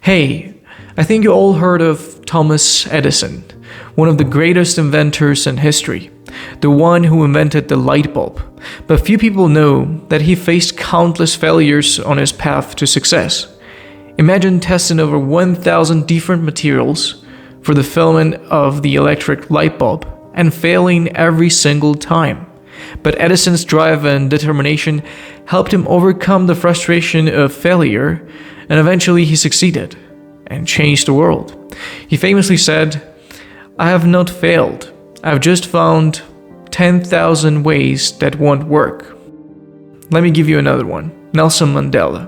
Hey, I think you all heard of Thomas Edison, one of the greatest inventors in history, the one who invented the light bulb. But few people know that he faced countless failures on his path to success. Imagine testing over 1,000 different materials for the filament of the electric light bulb and failing every single time. But Edison's drive and determination helped him overcome the frustration of failure, and eventually he succeeded and changed the world. He famously said, "I have not failed. I've just found 10,000 ways that won't work." Let me give you another one. Nelson Mandela,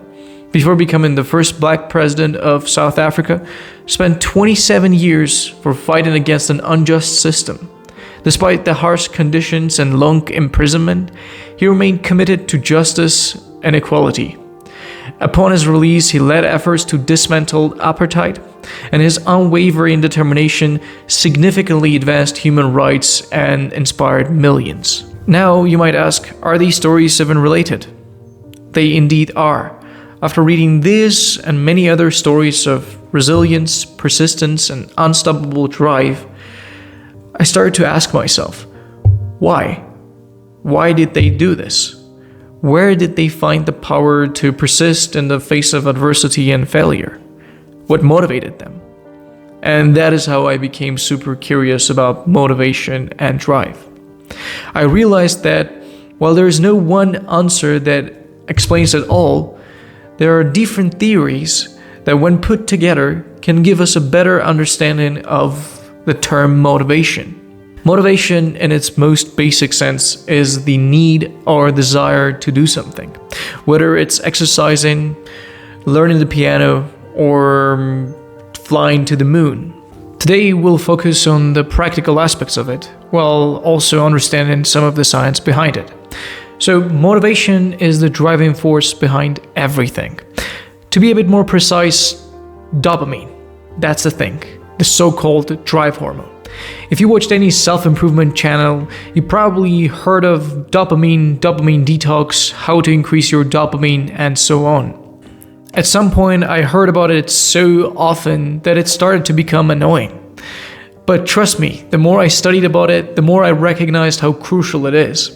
before becoming the first black president of South Africa, spent 27 years for fighting against an unjust system. Despite the harsh conditions and long imprisonment, he remained committed to justice and equality. Upon his release, he led efforts to dismantle apartheid, and his unwavering determination significantly advanced human rights and inspired millions. Now, you might ask, are these stories even related? They indeed are. After reading this and many other stories of resilience, persistence, and unstoppable drive, I started to ask myself, why? Why did they do this? Where did they find the power to persist in the face of adversity and failure? What motivated them? And that is how I became super curious about motivation and drive. I realized that while there is no one answer that explains it all, there are different theories that, when put together, can give us a better understanding of the term motivation. Motivation, in its most basic sense, is the need or desire to do something, whether it's exercising, learning the piano, or flying to the moon. Today, we'll focus on the practical aspects of it, while also understanding some of the science behind it. So, motivation is the driving force behind everything. To be a bit more precise, dopamine. That's the thing, the so-called drive hormone. If you watched any self-improvement channel, you probably heard of dopamine detox, how to increase your dopamine, and so on. At some point, I heard about it so often that it started to become annoying. But trust me, the more I studied about it, the more I recognized how crucial it is.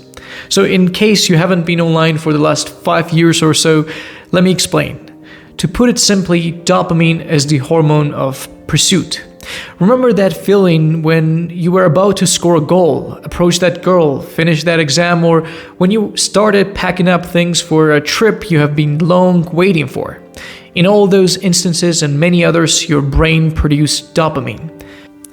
So in case you haven't been online for the last 5 years or so, let me explain. To put it simply, dopamine is the hormone of pursuit. Remember that feeling when you were about to score a goal, approach that girl, finish that exam, or when you started packing up things for a trip you have been long waiting for? In all those instances and many others, your brain produced dopamine.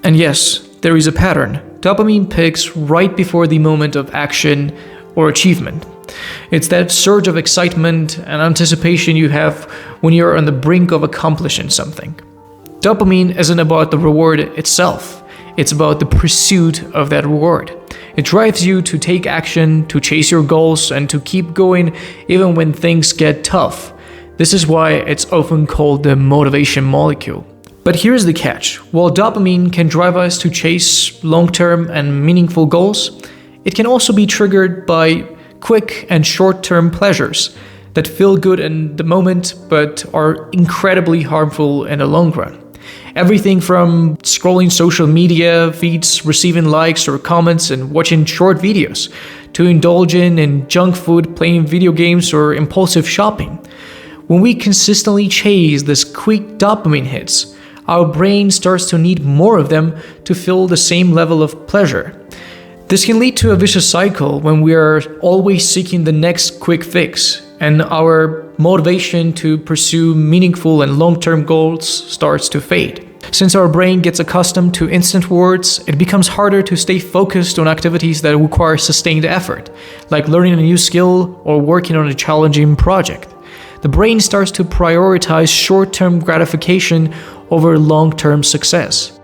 And yes, there is a pattern. Dopamine peaks right before the moment of action or achievement. It's that surge of excitement and anticipation you have when you're on the brink of accomplishing something. Dopamine isn't about the reward itself, it's about the pursuit of that reward. It drives you to take action, to chase your goals, and to keep going even when things get tough. This is why it's often called the motivation molecule. But here's the catch. While dopamine can drive us to chase long-term and meaningful goals, it can also be triggered by quick and short-term pleasures that feel good in the moment but are incredibly harmful in the long run. Everything from scrolling social media feeds, receiving likes or comments, and watching short videos, to indulging in junk food, playing video games, or impulsive shopping. When we consistently chase these quick dopamine hits, our brain starts to need more of them to feel the same level of pleasure. This can lead to a vicious cycle when we are always seeking the next quick fix, and our motivation to pursue meaningful and long-term goals starts to fade. Since our brain gets accustomed to instant rewards, it becomes harder to stay focused on activities that require sustained effort, like learning a new skill or working on a challenging project. The brain starts to prioritize short-term gratification over long-term success.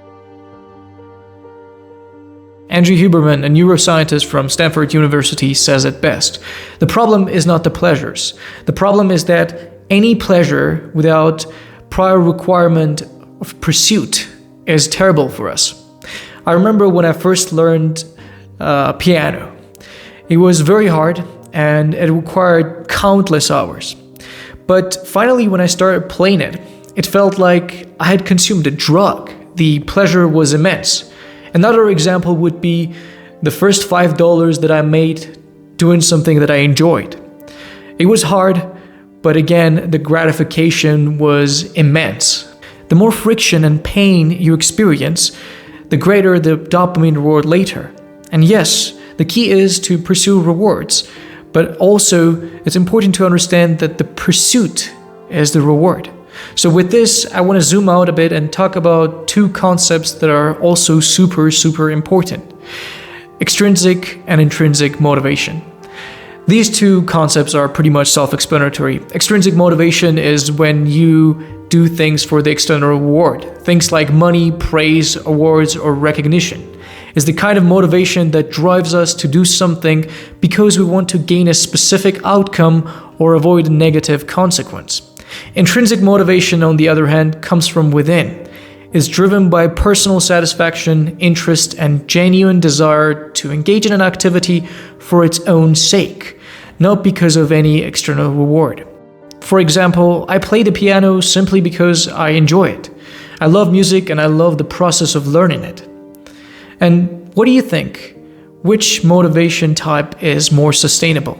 Andrew Huberman, a neuroscientist from Stanford University, says it best. The problem is not the pleasures. The problem is that any pleasure without prior requirement of pursuit is terrible for us. I remember when I first learned piano. It was very hard and it required countless hours. But finally, when I started playing it, it felt like I had consumed a drug. The pleasure was immense. Another example would be the first $5 that I made doing something that I enjoyed. It was hard, but again, the gratification was immense. The more friction and pain you experience, the greater the dopamine reward later. And yes, the key is to pursue rewards, but also it's important to understand that the pursuit is the reward. So with this, I want to zoom out a bit and talk about two concepts that are also super important: extrinsic and intrinsic motivation. These two concepts are pretty much self-explanatory. Extrinsic motivation is when you do things for the external reward. Things like money, praise, awards, or recognition. It's the kind of motivation that drives us to do something because we want to gain a specific outcome or avoid a negative consequence. Intrinsic motivation, on the other hand, comes from within. It's driven by personal satisfaction, interest, and genuine desire to engage in an activity for its own sake, not because of any external reward. For example, I play the piano simply because I enjoy it. I love music and I love the process of learning it. And what do you think? Which motivation type is more sustainable?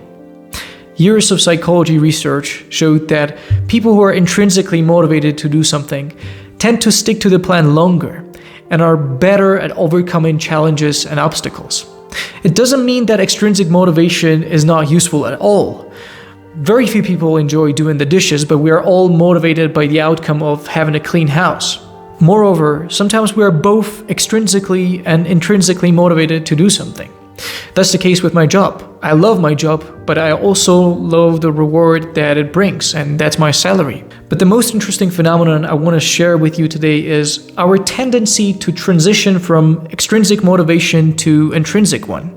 Years of psychology research showed that people who are intrinsically motivated to do something tend to stick to the plan longer and are better at overcoming challenges and obstacles. It doesn't mean that extrinsic motivation is not useful at all. Very few people enjoy doing the dishes, but we are all motivated by the outcome of having a clean house. Moreover, sometimes we are both extrinsically and intrinsically motivated to do something. That's the case with my job. I love my job, but I also love the reward that it brings, and that's my salary. But the most interesting phenomenon I want to share with you today is our tendency to transition from extrinsic motivation to intrinsic one.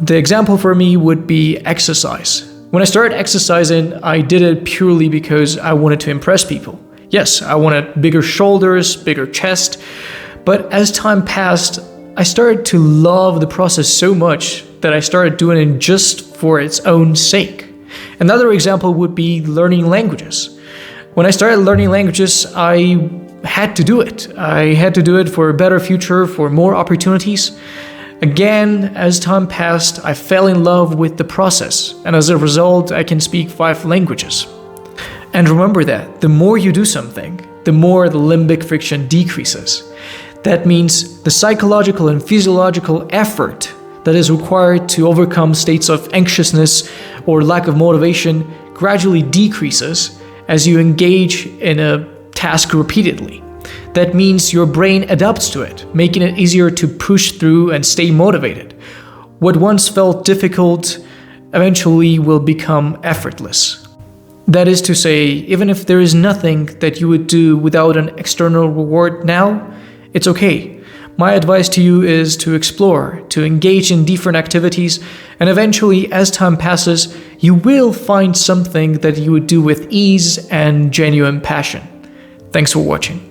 The example for me would be exercise. When I started exercising, I did it purely because I wanted to impress people. Yes, I wanted bigger shoulders, bigger chest, but as time passed, I started to love the process so much that I started doing it just for its own sake. Another example would be learning languages. When I started learning languages, I had to do it. I had to do it for a better future, for more opportunities. Again, as time passed, I fell in love with the process, and as a result, I can speak 5 languages. And remember that the more you do something, the more the limbic friction decreases. That means the psychological and physiological effort that is required to overcome states of anxiousness or lack of motivation gradually decreases as you engage in a task repeatedly. That means your brain adapts to it, making it easier to push through and stay motivated. What once felt difficult eventually will become effortless. That is to say, even if there is nothing that you would do without an external reward now, it's okay. My advice to you is to explore, to engage in different activities, and eventually, as time passes, you will find something that you would do with ease and genuine passion. Thanks for watching.